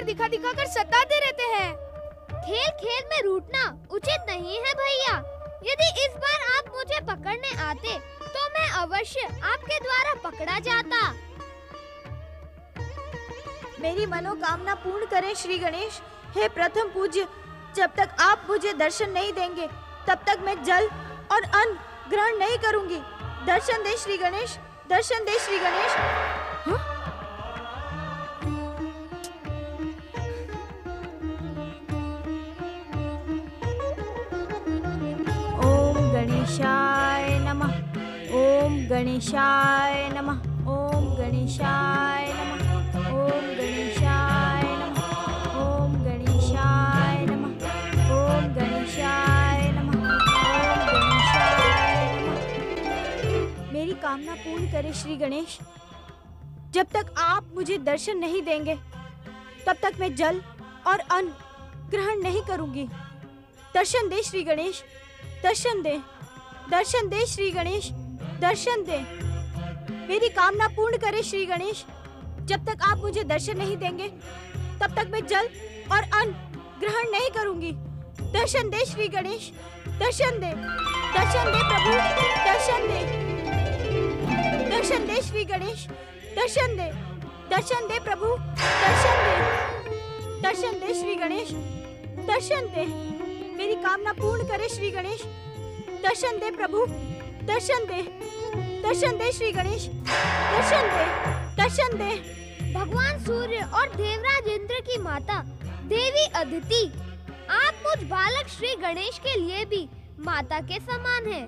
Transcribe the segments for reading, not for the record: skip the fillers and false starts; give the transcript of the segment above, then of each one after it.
दिखा दिखा कर सताते रहते हैं। खेल खेल में रूठना उचित नहीं है भैया। यदि इस बार आप मुझे पकड़ने आते तो मैं अवश्य आपके द्वारा पकड़ा जाता। मेरी मनोकामना पूर्ण करें श्री गणेश। हे प्रथम पूज्य, जब तक आप मुझे दर्शन नहीं देंगे तब तक मैं जल और अन्न ग्रहण नहीं करूंगी। दर्शन दे श्री गणेश, दर्शन दे श्री गणेश। ओम गणेशाय नमः, ओम गणेशाय नमः, ओम गणेशाय नमः, ओम गणेशाय नमः, ओम गणेशाय नमः, ओम गणेशाय नमः, ओम गणेशाय नमः। मेरी कामना पूर्ण करे श्री गणेश। जब तक आप मुझे दर्शन नहीं देंगे तब तक मैं जल और अन्न ग्रहण नहीं करूंगी। दर्शन दे श्री गणेश, दर्शन दे, दर्शन दे श्री गणेश, दर्शन दे। मेरी कामना पूर्ण करे श्री गणेश। जब तक आप मुझे दर्शन नहीं देंगे तब तक मैं जल और अन्न ग्रहण नहीं करूंगी। दर्शन दे श्री गणेश, दर्शन दे, दर्शन दे प्रभु, दर्शन दे, दर्शन दे श्री गणेश, दर्शन दे, दर्शन दे प्रभु, दर्शन दे, दर्शन दे श्री गणेश, दर्शन दे। मेरी कामना पूर्ण करे श्री गणेश। दर्शन दे प्रभु, दर्शन दे, दर्शन दे श्री गणेश, दर्शन दे, दर्शन दे। भगवान सूर्य और देवराज इंद्र की माता देवी अदिति, आप मुझ बालक श्री गणेश के लिए भी माता के समान हैं।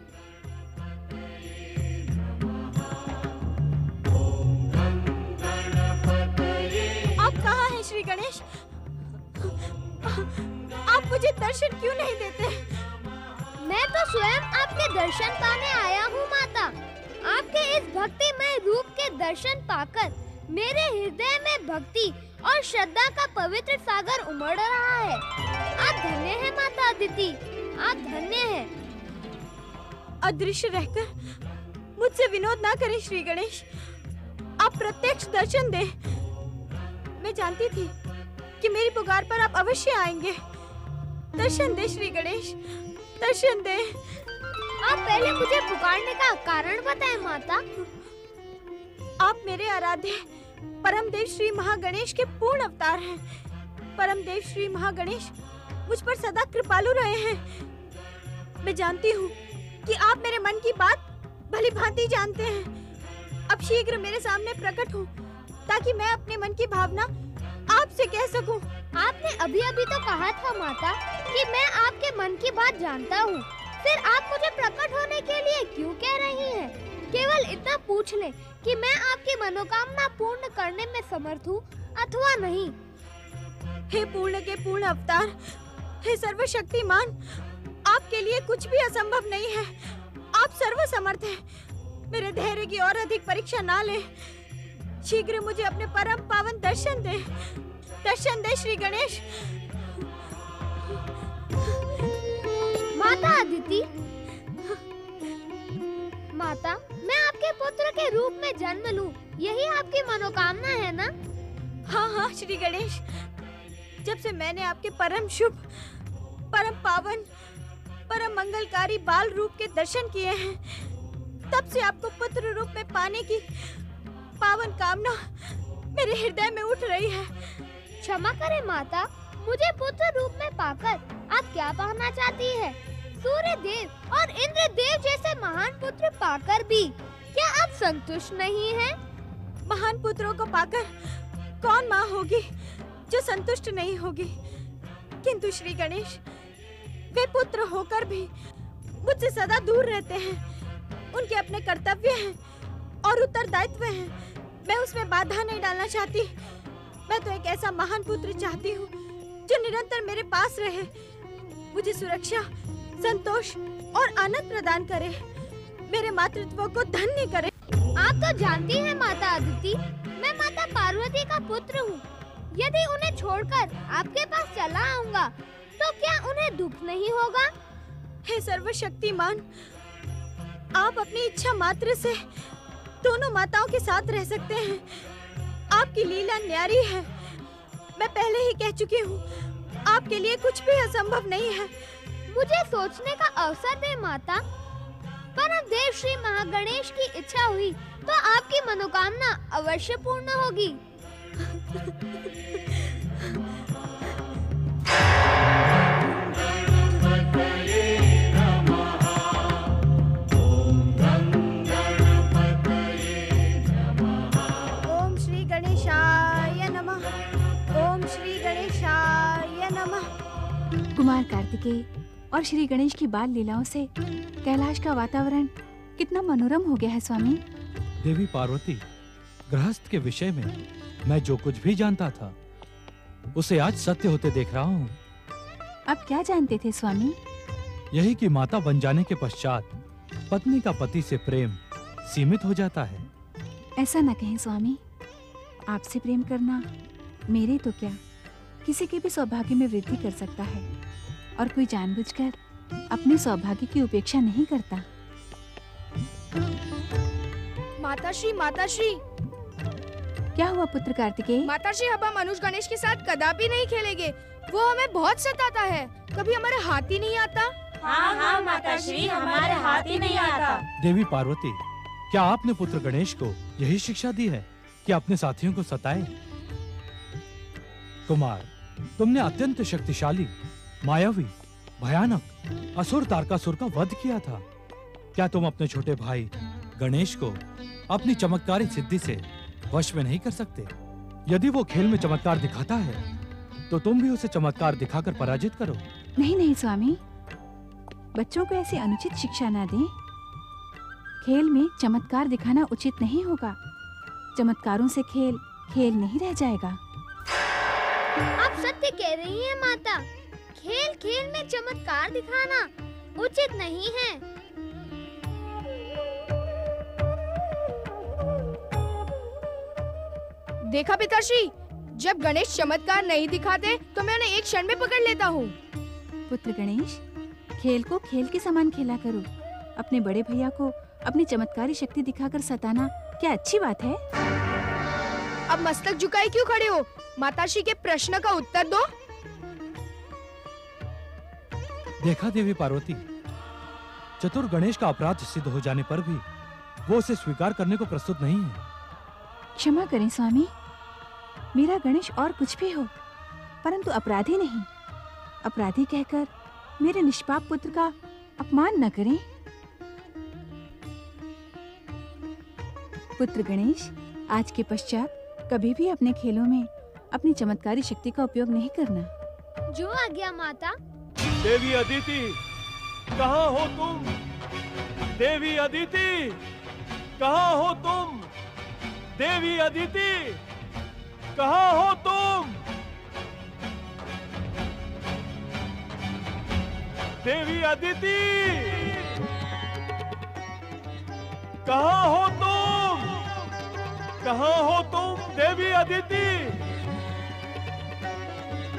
आप कहाँ हैं श्री गणेश? आप मुझे दर्शन क्यों नहीं देते? मैं तो स्वयं आपके दर्शन पाने आया हूँ माता। आपके इस भक्तिमय रूप के दर्शन पाकर मेरे हृदय में भक्ति और श्रद्धा का पवित्र सागर उमड़ रहा है। आप धन्य हैं माता अदिति, आप धन्य हैं। अदृश्य रहकर मुझसे विनोद ना करें श्री गणेश। आप प्रत्यक्ष दर्शन दे। मैं जानती थी कि मेरी पुकार पर आप अवश्य आएंगे। दर्शन दे श्री गणेश, दर्शन दे। आप पहले मुझे पुकारने का कारण बताएं माता। आप मेरे आराध्य परम देव श्री महागणेश के पूर्ण अवतार हैं। परम देव श्री महागणेश मुझ पर सदा कृपालु रहे हैं। मैं जानती हूँ कि आप मेरे मन की बात भली भांति जानते हैं। अब शीघ्र मेरे सामने प्रकट हो ताकि मैं अपने मन की भावना आपसे कह सकूं। आपने अभी अभी तो कहा था माता कि मैं आपके मन की बात जानता हूँ। फिर आप मुझे प्रकट होने के लिए क्यों कह रही हैं? केवल इतना पूछ लें कि मैं आपकी मनोकामना पूर्ण करने में समर्थ हूँ अथवा नहीं। हे पूर्ण के पूर्ण अवतार, हे सर्वशक्तिमान, आपके लिए कुछ भी असंभव नहीं है। आप सर्वसमर्थ हैं। मेरे धैर्य की और अधिक परीक्षा ना लें। शीघ्र मुझे अपने परम पावन दर्शन दे। दर्शन दे श्री गणेश। माता अदिति, माता, मैं आपके पुत्र के रूप में जन्म लूं, यही आपकी मनोकामना है ना? हाँ हाँ श्री गणेश। जब से मैंने आपके परम शुभ, परम पावन, परम मंगलकारी बाल रूप के दर्शन किए हैं, तब से आपको पुत्र रूप में पाने की पावन कामना मेरे हृदय में उठ रही है। क्षमा करें माता, मुझे पुत्र रूप में पाकर आप क्या पाना चाहती है? सूर्य देव और इंद्र देव जैसे महान पुत्र पाकर भी क्या आप संतुष्ट नहीं हैं? महान पुत्रों को पाकर कौन माँ होगी जो संतुष्ट नहीं होगी? किंतु श्री गणेश, वे पुत्र होकर भी मुझसे सदा दूर रहते हैं। उनके अपने कर्तव्य हैं और उत्तरदायित्व हैं। मैं उसमें बाधा नहीं डालना चाहती। मैं तो एक ऐसा महान पुत्र चाहती हूँ जो निरंतर मेरे पास रहे, मुझे सुरक्षा, संतोष और आनंद प्रदान करे, मेरे मातृत्व को धन्य करे। आप तो जानती हैं माता अदिति, मैं माता पार्वती का पुत्र हूँ। यदि उन्हें छोड़कर आपके पास चला आऊंगा तो क्या उन्हें दुख नहीं होगा? हे सर्वशक्तिमान, आप अपनी इच्छा मात्र से दोनों माताओं के साथ रह सकते हैं। आपकी लीला न्यारी है। मैं पहले ही कह चुकी हूँ, आपके लिए कुछ भी असंभव नहीं है। मुझे सोचने का अवसर दे माता। परम देव श्री महागणेश की इच्छा हुई तो आपकी मनोकामना अवश्य पूर्ण होगी। ओम श्री गणेशाय नमः। ओम श्री गणेशाय नमः। कुमार कार्तिकेय और श्री गणेश की बाल लीलाओं से कैलाश का वातावरण कितना मनोरम हो गया है स्वामी। देवी पार्वती, गृहस्थ के विषय में मैं जो कुछ भी जानता था उसे आज सत्य होते देख रहा हूँ। अब क्या जानते थे स्वामी? यही कि माता बन जाने के पश्चात पत्नी का पति से प्रेम सीमित हो जाता है। ऐसा न कहें स्वामी, आपसे प्रेम करना मेरे तो क्या किसी के भी सौभाग्य में वृद्धि कर सकता है, और कोई जानबूझकर अपने सौभाग्य की उपेक्षा नहीं करता। माताश्री, माताश्री, क्या हुआ पुत्र कार्तिकेय? माताश्री, अब हम अनुज गणेश के साथ कदापि नहीं खेलेंगे। वो हमें बहुत सताता है, कभी हमारे हाथ ही नहीं आता। हाँ हाँ माताश्री, हमारे हाथ ही नहीं आता। देवी पार्वती, क्या आपने पुत्र गणेश को यही शिक्षा दी है कि अपने साथियों को सताए? कुमार, तुमने अत्यंत शक्तिशाली, मायावी, भयानक असुर तारकासुर का वध किया था। क्या तुम अपने छोटे भाई गणेश को अपनी चमत्कारी सिद्धि से वश में नहीं कर सकते? यदि वो खेल में चमत्कार दिखाता है तो तुम भी उसे चमत्कार दिखाकर पराजित करो। नहीं नहीं स्वामी, बच्चों को ऐसी अनुचित शिक्षा ना दें। खेल में चमत्कार दिखाना उचित नहीं होगा। चमत्कारों से खेल खेल नहीं रह जाएगा। आप सत्य कह रही हैं माता। खेल खेल में चमत्कार दिखाना उचित नहीं है। देखा पिताश्री, जब गणेश चमत्कार नहीं दिखाते तो मैं उन्हें एक क्षण में पकड़ लेता हूँ। पुत्र गणेश, खेल को खेल के समान खेला करो। अपने बड़े भैया को अपनी चमत्कारी शक्ति दिखाकर सताना क्या अच्छी बात है? अब मस्तक झुकाए क्यों खड़े हो? माताश्री के प्रश्न का उत्तर दो। देखा देवी पार्वती, चतुर गणेश का अपराध सिद्ध हो जाने पर भी वो उसे स्वीकार करने को प्रस्तुत नहीं है। क्षमा करें स्वामी, मेरा गणेश और कुछ भी हो, परंतु अपराधी नहीं। अपराधी कहकर मेरे निष्पाप पुत्र का अपमान न करें। पुत्र गणेश, आज के पश्चात कभी भी अपने खेलों में अपनी चमत्कारी शक्ति का उपयोग नहीं करना। जो आज्ञा माता। देवी अदिति, कहाँ हो तुम? देवी अदिति, कहाँ हो तुम? देवी अदिति, कहाँ हो तुम? देवी अदिति, कहाँ हो तुम? कहाँ हो तुम? देवी अदिति,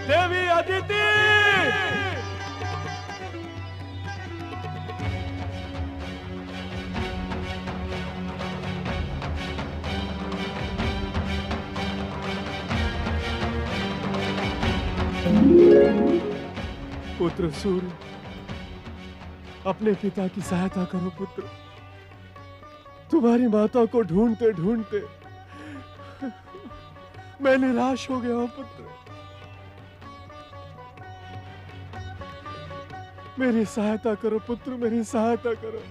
देवी अदिति। पुत्र सूर्य, अपने पिता की सहायता करो पुत्र। तुम्हारी माता को ढूंढते ढूंढते मैं निराश हो गया हूं पुत्र। मेरी सहायता करो पुत्र, मेरी सहायता करो।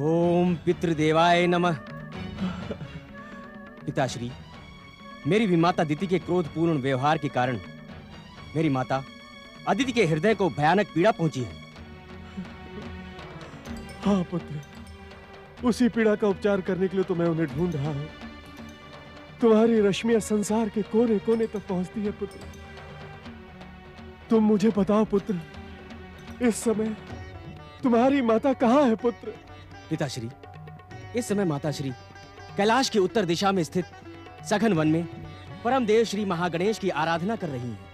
ओम पितृदेवाय नमः। पिताश्री, मेरी भी माता अदिति के क्रोधपूर्ण व्यवहार के कारण मेरी माता अदिति के हृदय को भयानक पीड़ा पहुंची है। हाँ पुत्र, उसी पीड़ा का उपचार करने के लिए तो मैं उन्हें ढूंढ रहा हूं। तुम्हारी रश्मियां संसार के कोने कोने तक पहुंचती है पुत्र। तुम मुझे बताओ पुत्र, इस समय तुम्हारी माता कहाँ है पुत्र? पिताश्री, इस समय माताश्री कैलाश की उत्तर दिशा में स्थित सघन वन में परम देव श्री महागणेश की आराधना कर रही हैं।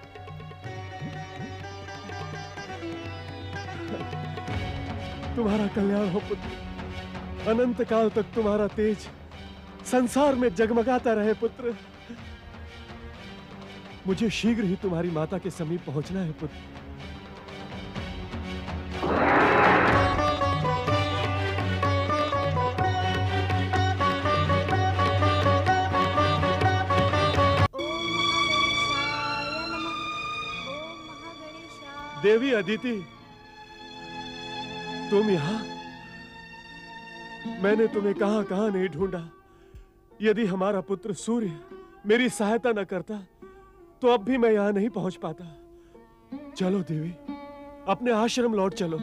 तुम्हारा कल्याण हो पुत्र। अनंत काल तक तुम्हारा तेज संसार में जगमगाता रहे पुत्र। मुझे शीघ्र ही तुम्हारी माता के समीप पहुंचना है पुत्र। देवी अदिति, तुम यहां? मैंने तुम्हें कहां कहां नहीं ढूंढा। यदि हमारा पुत्र सूर्य मेरी सहायता न करता तो अब भी मैं यहां नहीं पहुंच पाता। चलो देवी, अपने आश्रम लौट चलो।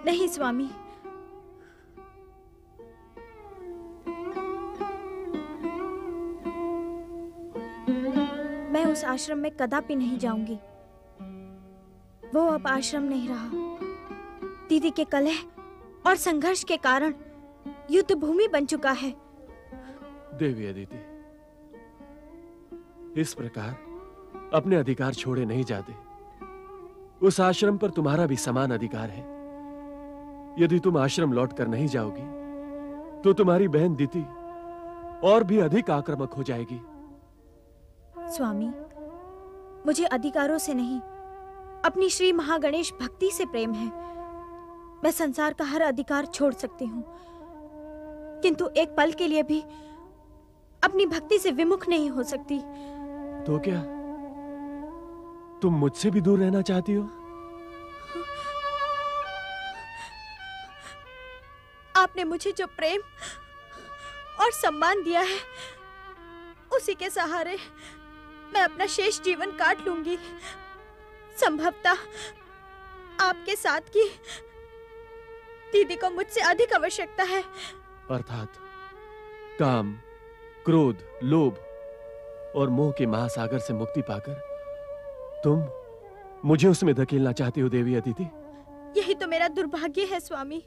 नहीं स्वामी, मैं उस आश्रम में कदापि नहीं जाऊंगी। वो अब आश्रम नहीं रहा। दीदी के कलह और संघर्ष के कारण युद्ध भूमि बन चुका है। देवी अदिति, इस प्रकार अपने अधिकार छोड़े नहीं जाते। उस आश्रम पर तुम्हारा भी समान अधिकार है। यदि तुम आश्रम लौटकर नहीं जाओगी तो तुम्हारी बहन दीति और भी अधिक आक्रामक हो जाएगी। स्वामी, मुझे अधिकारों से नहीं, अपनी श्री महागणेश भक्ति से प्रेम है। मैं संसार का हर अधिकार छोड़ सकती हूँ, किंतु एक पल के लिए भी अपनी भक्ति से विमुख नहीं हो सकती। तो क्या तुम मुझसे भी दूर रहना चाहती हो? आपने मुझे जो प्रेम और सम्मान दिया है, उसी के सहारे मैं अपना शेष जीवन काट लूंगी। संभवतः आपके साथ की दीदी को मुझसे अधिक आवश्यकता है। अर्थात काम, क्रोध, लोभ और मोह के महासागर से मुक्ति पाकर तुम मुझे उसमें धकेलना चाहती हो देवी अदिति? यही तो मेरा दुर्भाग्य है स्वामी।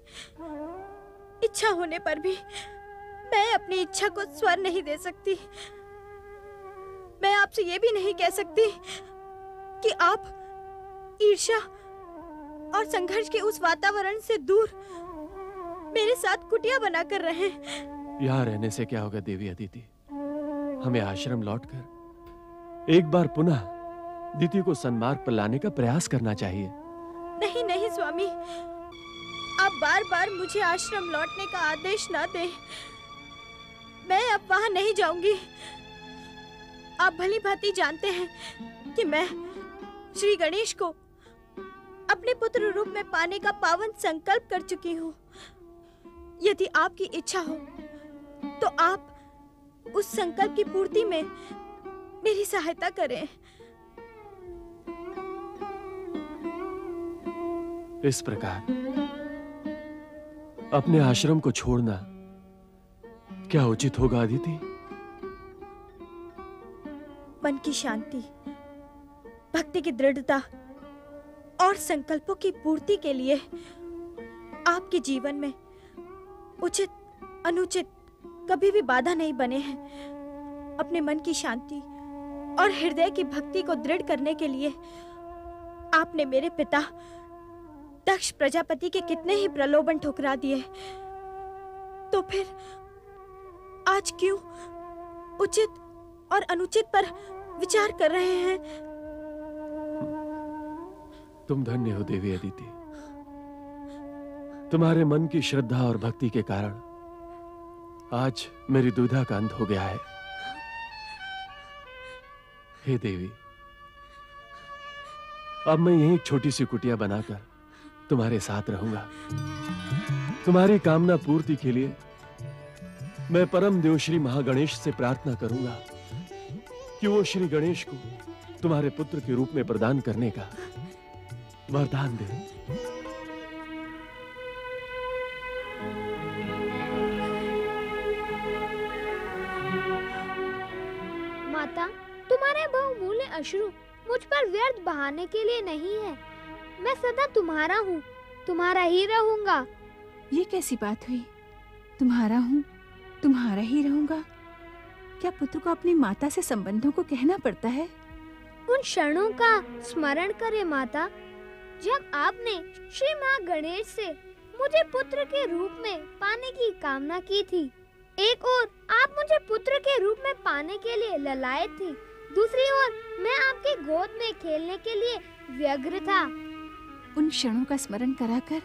इच्छा होने पर भी मैं अपनी इच्छा को स्वर नहीं दे सकती। मैं आपसे ये भी नहीं कह सकती कि आप ईर्ष्या और संघर्ष के उस वातावरण से दूर मेरे साथ कुटिया बनाकर रहें। यहाँ रहने से क्या होगा देवी अदिति? हमें आश्रम लौटकर एक बार पुनः दीति को सन्मार्ग पर लाने का प्रयास करना चाहिए। नहीं नहीं स्वामी, आप बार बार मुझे आश्रम लौटने का आदेश ना दें। मैं अब वहां नहीं जाऊंगी। आप भली भांति जानते हैं कि मैं श्री गणेश को अपने पुत्र रूप में पाने का पावन संकल्प कर चुकी हूँ। यदि आपकी इच्छा हो तो आप उस संकल्प की पूर्ति में मेरी सहायता करें। इस प्रकार अपने आश्रम को छोड़ना क्या उचित होगा अदिति? मन की शांति, भक्ति की दृढ़ता और संकल्पों की पूर्ति के लिए आपके जीवन में उचित अनुचित कभी भी बाधा नहीं बने हैं। अपने मन की शांति और हृदय की भक्ति को दृढ़ करने के लिए आपने मेरे पिता दक्ष प्रजापति के कितने ही प्रलोभन ठुकरा दिए। तो फिर आज क्यों उचित और अनुचित पर विचार कर रहे हैं? तुम धन्य हो देवी अदिति। तुम्हारे मन की श्रद्धा और भक्ति के कारण आज मेरी दुविधा का अंत हो गया है। हे देवी, अब मैं यही एक छोटी सी कुटिया बनाकर तुम्हारे साथ रहूंगा। तुम्हारी कामना पूर्ति के लिए मैं परम देव श्री महागणेश से प्रार्थना करूंगा कि वो श्री गणेश को तुम्हारे पुत्र के रूप में प्रदान करने का वरदान दे। माता, तुम्हारे बहुमूल्य अश्रु मुझ पर व्यर्थ बहाने के लिए नहीं है। मैं सदा तुम्हारा हूँ, तुम्हारा ही रहूंगा। ये कैसी बात हुई? तुम्हारा हूँ, तुम्हारा ही रहूंगा? क्या पुत्र को अपनी माता से संबंधों को कहना पड़ता है? उन क्षणों का स्मरण करें माता, जब आपने श्री माँ गणेश से मुझे पुत्र के रूप में पाने की कामना की थी। एक ओर आप मुझे पुत्र के रूप में पाने के लिए ललायत थी, दूसरी ओर मैं आपकी गोद में खेलने के लिए व्यग्र था। उन क्षणों का स्मरण कराकर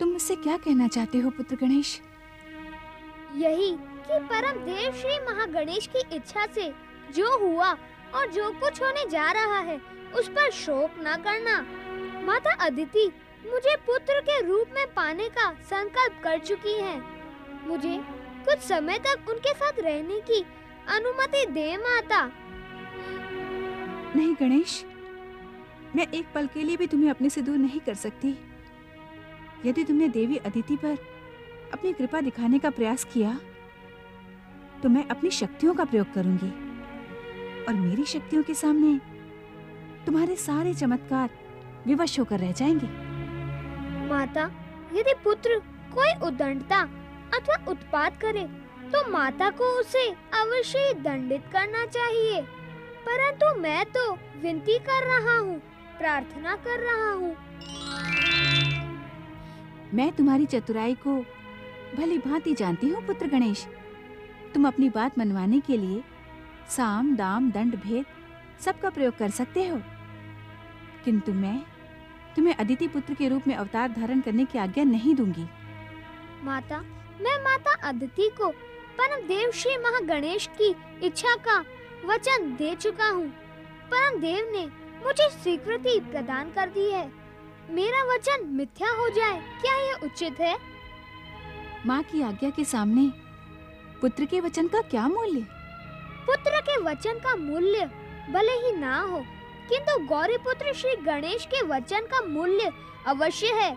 तुम मुझसे क्या कहना चाहते हो पुत्र गणेश? यही कि परम देव श्री महागणेश की इच्छा से जो हुआ और जो कुछ होने जा रहा है उस पर शोक न करना। माता अदिति मुझे पुत्र के रूप में पाने का संकल्प कर चुकी हैं। मुझे कुछ समय तक उनके साथ रहने की अनुमति दे माता। नहीं गणेश, मैं एक पल के लिए भी तुम्हें अपने से दूर नहीं कर सकती। यदि तुमने देवी अदिति पर अपनी कृपा दिखाने का प्रयास किया तो मैं अपनी शक्तियों का प्रयोग करूंगी और मेरी शक्तियों के सामने तुम्हारे सारे चमत्कार विवश होकर रह जाएंगे। माता, यदि पुत्र कोई उद्दंडता अथवा उत्पात करे तो माता को उसे अवश्य ही दंडित करना चाहिए, परंतु मैं तो विनती कर रहा हूँ, प्रार्थना कर रहा हूँ। मैं तुम्हारी चतुराई को भली भांति जानती हूँ पुत्र गणेश। तुम अपनी बात मनवाने के लिए साम दाम दंड भेद सबका प्रयोग कर सकते हो, किंतु मैं तुम्हें अदिति पुत्र के रूप में अवतार धारण करने की आज्ञा नहीं दूंगी। माता, मैं माता अदिति को परम देव श्री महागणेश की इच्छा का वचन दे चुका हूँ। परम देव ने मुझे स्वीकृति प्रदान कर दी है। मेरा वचन मिथ्या हो जाए क्या यह उचित है? माँ की आज्ञा के सामने पुत्र के वचन का क्या मूल्य? पुत्र के वचन का मूल्य भले ही ना हो, किंतु गौरी पुत्र श्री गणेश के वचन का मूल्य अवश्य है।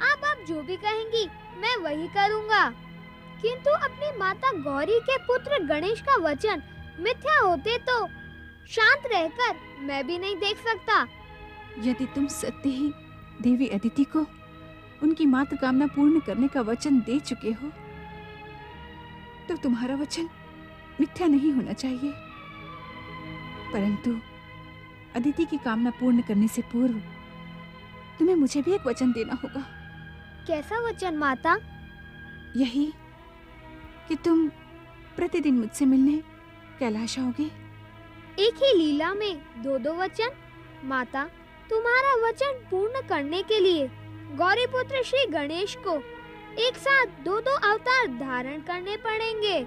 आप जो भी कहेंगी मैं वही करूँगा। किंतु अपनी माता गौरी के पुत्र गणेश का वचन मिथ्या होते तो शांत रहकर मैं भी नहीं देख सकता। यदि तुम सत्य ही देवी अदिति को उनकी मात्र कामना पूर्ण करने का वचन दे चुके हो तो तुम्हारा वचन मिथ्या नहीं होना चाहिए, परंतु अदिति की कामना पूर्ण करने से पूर्व तुम्हें मुझे भी एक वचन देना होगा। कैसा वचन माता? यही कि तुम प्रतिदिन मुझसे मिलने कैलाश आओगे। एक ही लीला में दो वचन? माता, तुम्हारा वचन पूर्ण करने के लिए गौरी पुत्र श्री गणेश को एक साथ दो अवतार धारण करने पड़ेंगे।